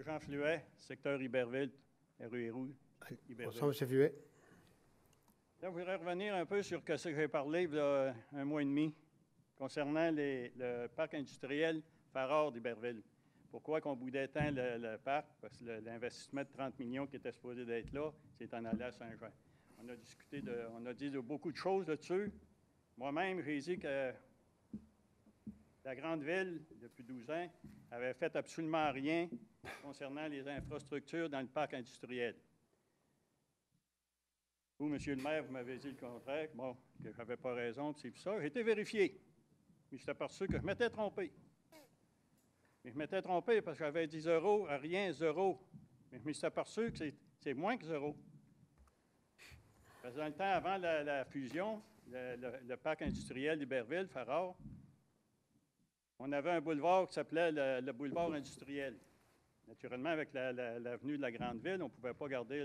Jean Fluet, secteur Iberville, RERU, Iberville. Bonsoir, M. Fluet. Là, je voudrais revenir un peu sur ce que j'ai parlé il y a un mois et demi concernant le parc industriel Farard d'Iberville. Pourquoi qu'on boudait tant le parc? Parce que l'investissement de 30 millions qui était supposé d'être là, c'est en allant à Saint-Jean. On a discuté, on a dit beaucoup de choses là-dessus. Moi-même, j'ai dit que la grande ville, depuis 12 ans, avait fait absolument rien concernant les infrastructures dans le parc industriel. Vous, M. le maire, vous m'avez dit le contraire, bon, que je n'avais pas raison, c'est ça. J'ai été vérifié, mais je suis aperçu que je m'étais trompé. Mais je m'étais trompé parce que j'avais dit zéro à rien, zéro. Mais je me suis aperçu que c'est moins que zéro. Parce que dans le temps, avant la fusion, le parc industriel d'Iberville, Farard, on avait un boulevard qui s'appelait le boulevard industriel. Naturellement, avec l'avenue de la Grande Ville, on ne pouvait pas garder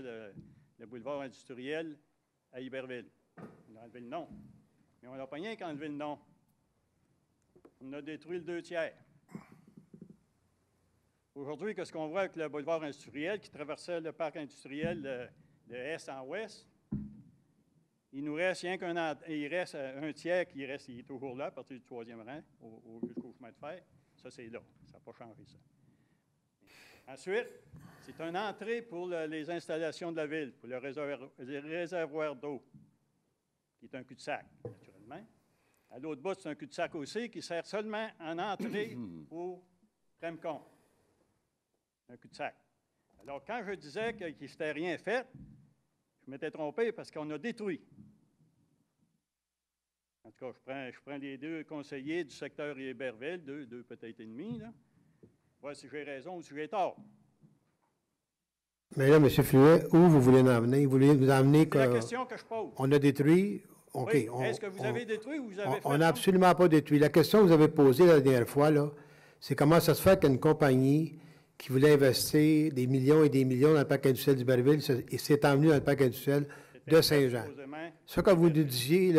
le boulevard industriel à Iberville. On a enlevé le nom. Mais on n'a pas rien qu'enlevé le nom. On a détruit le 2/3. Aujourd'hui, qu'est-ce qu'on voit avec le boulevard industriel qui traversait le parc industriel de est en ouest? Il nous reste rien il reste un tiers il est toujours là, à partir du 3e rang, jusqu'au chemin de fer. Ça, c'est là. Ça n'a pas changé, ça. Ensuite, c'est une entrée pour les installations de la ville, pour le réservoir d'eau, qui est un cul-de-sac, naturellement. À l'autre bout, c'est un cul-de-sac aussi qui sert seulement en entrée au Tremcon. Un cul-de-sac. Alors, quand je disais qu'il ne s'était rien fait, je m'étais trompé parce qu'on a détruit. En tout cas, je prends les deux conseillers du secteur Iberville, deux peut-être et demi, là. Voir si j'ai raison ou si j'ai tort. Mais là, M. Fluet, où vous voulez nous emmener? Vous voulez nous emmener C'est la question que je pose. On a détruit. OK. Oui. Est-ce que vous avez détruit ou vous avez fait? On n'a absolument pas détruit. La question que vous avez posée la dernière fois, là, c'est comment ça se fait qu'une compagnie qui voulait investir des millions et des millions dans le parc industriel d'Iberville s'est emmenée dans le parc industriel de Saint-Jean. Ça, quand vous nous disiez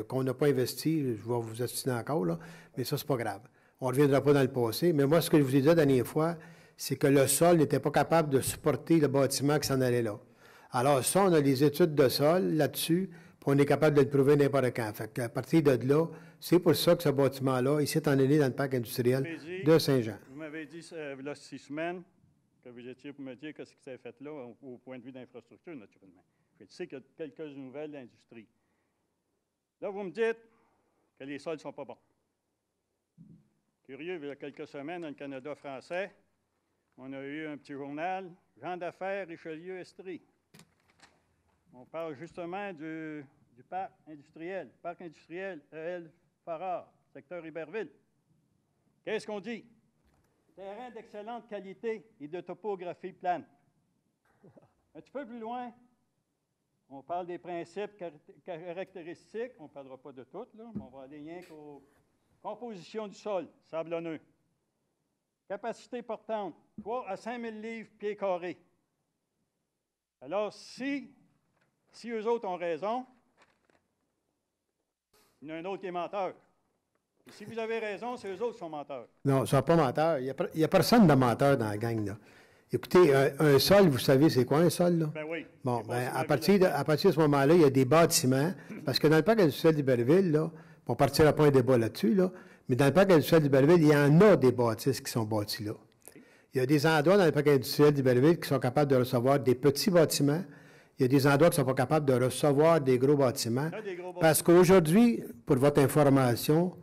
qu'on n'a pas investi, je vais vous obstiner encore, là, mais ça, c'est pas grave. On ne reviendra pas dans le passé. Mais moi, ce que je vous ai dit la dernière fois, c'est que le sol n'était pas capable de supporter le bâtiment qui s'en allait là. Alors ça, on a les études de sol là-dessus, puis on est capable de le prouver n'importe quand. Fait qu'à partir de là, c'est pour ça que ce bâtiment-là, il s'est en allé dans le parc industriel de Saint-Jean. Vous m'avez dit, il y a 6 semaines, que vous étiez pour me dire ce qui s'est fait là, au point de vue d'infrastructure, naturellement. Je sais qu'il y a quelques nouvelles d'industrie. Là, vous me dites que les sols ne sont pas bons. Curieux, il y a quelques semaines, dans le Canada français, on a eu un petit journal, Gens d'affaires Richelieu-Estrie. On parle justement du parc industriel EL Farard, secteur Iberville. Qu'est-ce qu'on dit? Terrain d'excellente qualité et de topographie plane. Un petit peu plus loin, on parle des principes caractéristiques, on ne parlera pas de toutes, là, mais on va aller rien qu'aux compositions du sol, sablonneux. Capacité portante, 3 à 5 000 livres pieds carrés. Alors, si eux autres ont raison, il y en a un autre qui est menteur. Et si vous avez raison, c'est eux autres qui sont menteurs. Non, ils ne sont pas menteurs. Il n'y a personne de menteur dans la gang, là. Écoutez, un sol, vous savez, c'est quoi un sol, là? Ben oui. Bon, à partir de ce moment-là, il y a des bâtiments, parce que dans le parc industriel d'Iberville, là, on ne partira pas un débat là-dessus, là, mais dans le parc industriel d'Iberville, il y en a des bâtisses qui sont bâtis là. Il y a des endroits dans le parc industriel d'Iberville qui sont capables de recevoir des petits bâtiments. Il y a des endroits qui ne sont pas capables de recevoir des gros bâtiments. Parce qu'aujourd'hui, pour votre information,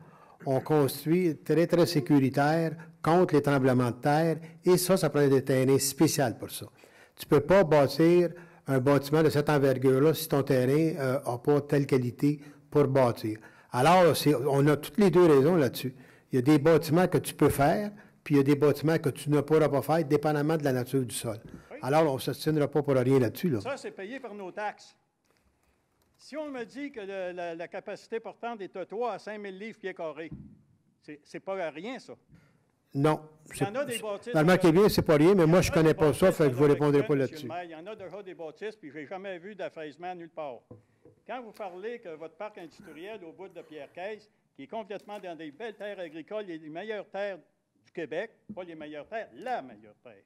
on construit très, très sécuritaire contre les tremblements de terre, et ça prend des terrains spéciaux pour ça. Tu ne peux pas bâtir un bâtiment de cette envergure-là si ton terrain n'a pas telle qualité pour bâtir. Alors, on a toutes les deux raisons là-dessus. Il y a des bâtiments que tu peux faire, puis il y a des bâtiments que tu ne pourras pas faire, dépendamment de la nature du sol. Oui. Alors, on ne s'obstinera pas pour rien là-dessus. Là. Ça, c'est payé par nos taxes. Si on me dit que la capacité portante est de 3 à 5 000 livres pieds carrés, c'est pas rien, ça. Non. Il y en a des bâtisses. Dans le Québec, c'est pas rien, mais moi, je ne connais pas ça, fait que je ne vous répondrai pas là-dessus. Il y en a déjà des bâtisses, puis je n'ai jamais vu d'affaissement nulle part. Quand vous parlez que votre parc industriel au bout de Pierre-Caisse, qui est complètement dans des belles terres agricoles, les meilleures terres du Québec, pas les meilleures terres, la meilleure terre.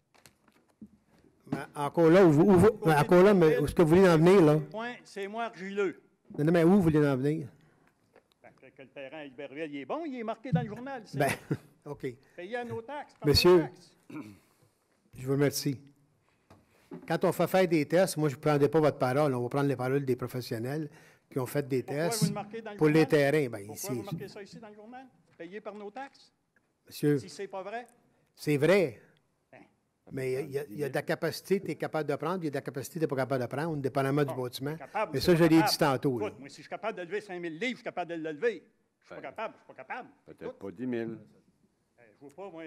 Encore là, encore là, mais où est-ce que vous voulez en venir, là? C'est moins argileux. Non, mais où vous voulez en venir? Que le terrain à Iberville, il est bon, il est marqué dans le journal. Ben, OK. Payé à nos taxes. Monsieur, nos taxes. je vous remercie. Quand on fait faire des tests, moi, je ne prendrai pas votre parole. On va prendre les paroles des professionnels qui ont fait des Pourquoi vous tests le marquez dans le pour journal? les terrains. Ben, Pourquoi ici, vous marquez ça ici dans le journal? Payé par nos taxes? monsieur, Si c'est pas vrai? c'est vrai. Ben, Mais il y a de la capacité que tu es capable de prendre, il y a de la capacité que tu n'es pas capable de prendre, dépendamment du bâtiment. capable, Mais c'est ça, pas je l'ai capable. dit tantôt. Là. Écoute, moi, si je suis capable de lever 5 000 livres, je suis capable de le lever. Je suis pas capable, je suis pas capable. Peut-être pas 10 000. Je vois pas, moi...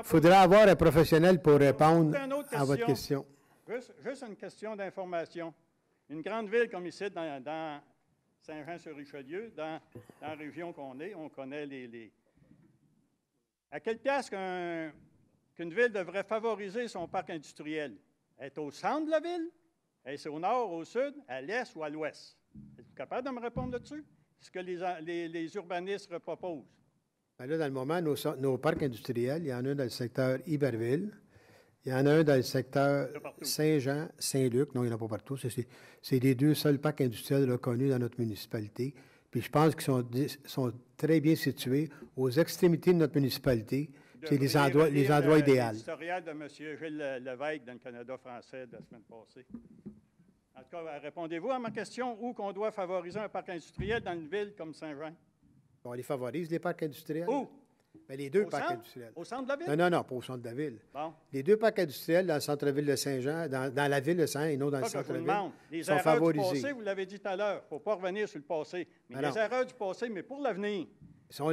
Faudrait avoir un professionnel pour répondre une autre à votre question. Juste une question d'information. Une grande ville comme ici, dans Saint-Jean-sur-Richelieu, dans la région qu'on est, on connaît les... À quelle place qu'une ville devrait favoriser son parc industriel? Est-ce au centre de la ville? Est-ce au nord, au sud, à l'est ou à l'ouest? Êtes-vous capable de me répondre là-dessus? Ce que les urbanistes proposent. Ben là, dans le moment, nos parcs industriels, il y en a un dans le secteur Iberville, il y en a un dans le secteur Saint-Jean, Saint-Luc. Non, il n'y en a pas partout. C'est les deux seuls parcs industriels reconnus dans notre municipalité. Puis je pense qu'ils sont très bien situés aux extrémités de notre municipalité. C'est les endroits idéaux. L'historial de M. Gilles Lévesque dans le Canada français de la semaine passée. En tout cas, répondez-vous à ma question, où qu'on doit favoriser un parc industriel dans une ville comme Saint-Jean? On les favorise, les parcs industriels? Où? Bien, les deux Au parcs centre? industriels. Au centre de la ville? Non, pas au centre de la ville. Bon. Les deux parcs industriels dans le centre-ville de Saint-Jean, dans la ville de Saint-Jean et non dans le centre-ville, les sont erreurs favorisés. du passé, vous l'avez dit tout à l'heure, il ne faut pas revenir sur le passé. Mais Alors, les erreurs du passé, mais pour l'avenir. Ils sont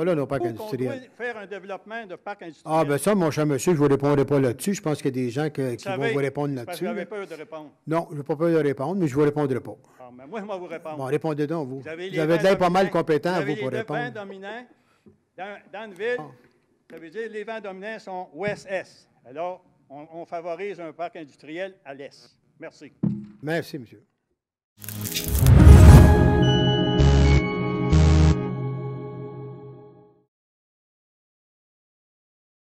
là, nos parcs Où qu'on industriels. doit faire un développement de parc industriel? Ah, bien ça, mon cher monsieur, je ne vous répondrai pas là-dessus. Je pense qu'il y a des gens qui vont vous répondre parce là-dessus. que vous avez peur de répondre. Non, je n'ai pas peur de répondre, mais je ne vous répondrai pas. Ah, mais moi, je vais vous répondre. Bon, répondez donc, vous. Vous avez de l'air pas mal compétent, vous, pour les répondre. vents dominants dans une ville, ça veut dire que les vents dominants sont ouest-est. Alors, on favorise un parc industriel à l'est. Merci. Merci, monsieur.